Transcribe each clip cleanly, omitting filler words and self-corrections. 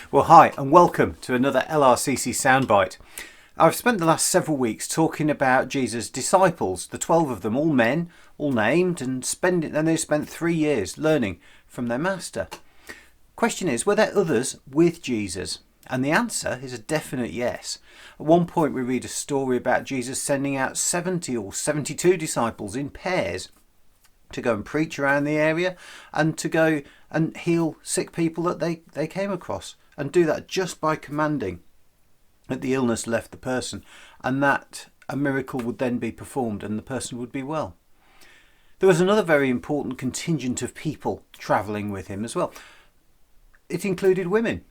Well, hi and welcome to another LRCC Soundbite. I've spent the last several weeks talking about Jesus' disciples, the 12 of them, all men, all named, and they spent 3 years learning from their master. Question is, were there others with Jesus? And the answer is a definite yes. At one point we read a story about Jesus sending out 70 or 72 disciples in pairs to go and preach around the area and to go and heal sick people that they came across, and do that just by commanding that the illness left the person, and that a miracle would then be performed and the person would be well. There was another very important contingent of people travelling with him as well. It included women.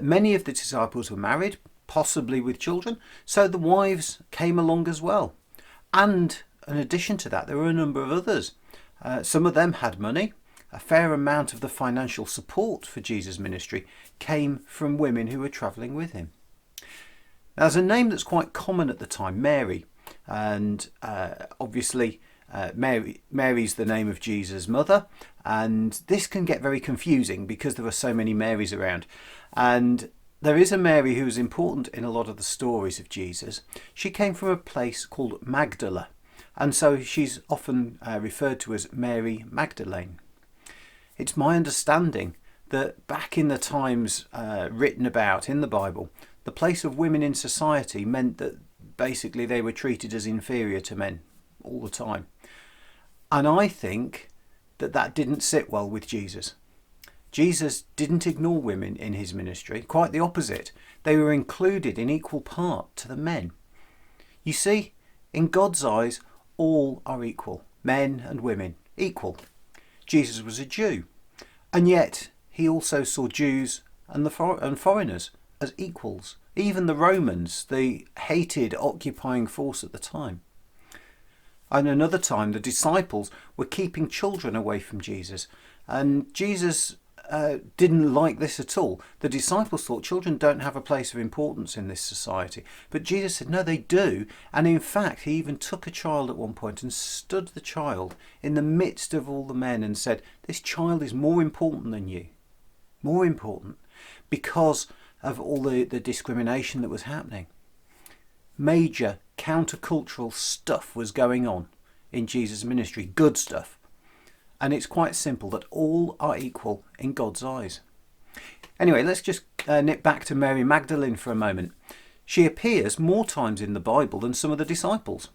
Many of the disciples were married, possibly with children, so the wives came along as well. And in addition to that, there were a number of others. Some of them had money. A fair amount of the financial support for Jesus' ministry came from women who were travelling with him. Now, there's a name that's quite common at the time, Mary, and obviously Mary's the name of Jesus' mother, and this can get very confusing because there are so many Marys around. And there is a Mary who is important in a lot of the stories of Jesus. She came from a place called Magdalene, and so she's often referred to as Mary Magdalene. It's my understanding that back in the times written about in the Bible, the place of women in society meant that basically they were treated as inferior to men all the time. And I think that didn't sit well with Jesus. Jesus didn't ignore women in his ministry, quite the opposite. They were included in equal part to the men. You see, in God's eyes, all are equal, men and women, equal. Jesus was a Jew, and yet he also saw Jews and foreigners as equals, even the Romans, the hated occupying force at the time. And another time, the disciples were keeping children away from Jesus, and Jesus didn't like this at all. The disciples thought children don't have a place of importance in this society, but Jesus said no, they do. And in fact, he even took a child at one point and stood the child in the midst of all the men and said, this child is more important than you, more important, because of all the discrimination that was happening. Major countercultural stuff was going on in Jesus' ministry, good stuff. And it's quite simple that all are equal in God's eyes. Anyway, let's just nip back to Mary Magdalene for a moment. She appears more times in the Bible than some of the disciples.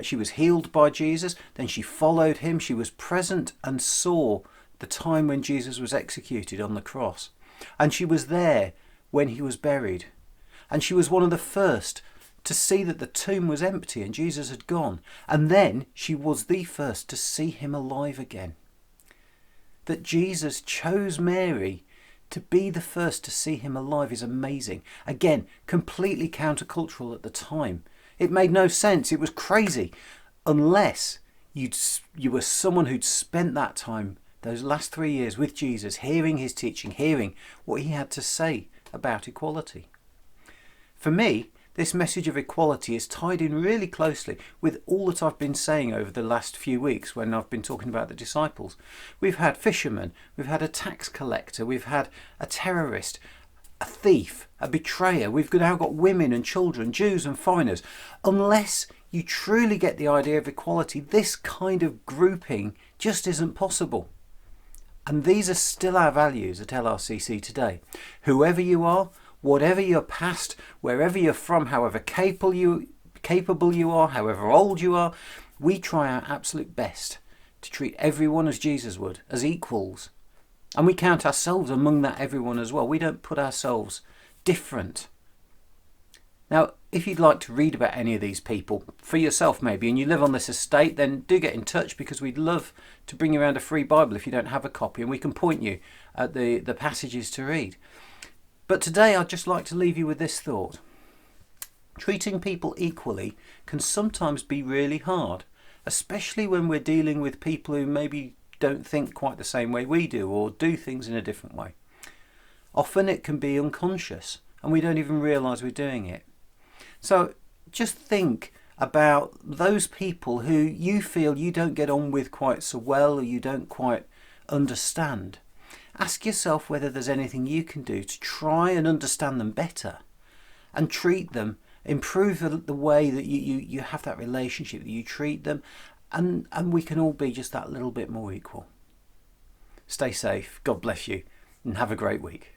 She was healed by Jesus, then she followed him. She was present and saw the time when Jesus was executed on the cross. And she was there when he was buried. And she was one of the first to see that the tomb was empty and Jesus had gone. And then she was the first to see him alive again. That Jesus chose Mary to be the first to see him alive is amazing. Again, completely countercultural at the time. It made no sense. It was crazy. Unless you were someone who'd spent that time, those last 3 years with Jesus, hearing his teaching, hearing what he had to say about equality. For me, this message of equality is tied in really closely with all that I've been saying over the last few weeks when I've been talking about the disciples. We've had fishermen, we've had a tax collector, we've had a terrorist, a thief, a betrayer. We've now got women and children, Jews and foreigners. Unless you truly get the idea of equality, this kind of grouping just isn't possible. And these are still our values at LRCC today. Whoever you are, whatever your past, wherever you're from, however capable you are, however old you are, we try our absolute best to treat everyone as Jesus would, as equals. And we count ourselves among that everyone as well. We don't put ourselves different. Now, if you'd like to read about any of these people for yourself maybe, and you live on this estate, then do get in touch, because we'd love to bring you around a free Bible if you don't have a copy, and we can point you at the passages to read. But today I'd just like to leave you with this thought. Treating people equally can sometimes be really hard, especially when we're dealing with people who maybe don't think quite the same way we do, or do things in a different way. Often it can be unconscious and we don't even realise we're doing it. So just think about those people who you feel you don't get on with quite so well, or you don't quite understand. Ask yourself whether there's anything you can do to try and understand them better and treat them, improve the way that you have that relationship, that you treat them, and we can all be just that little bit more equal. Stay safe, God bless you, and have a great week.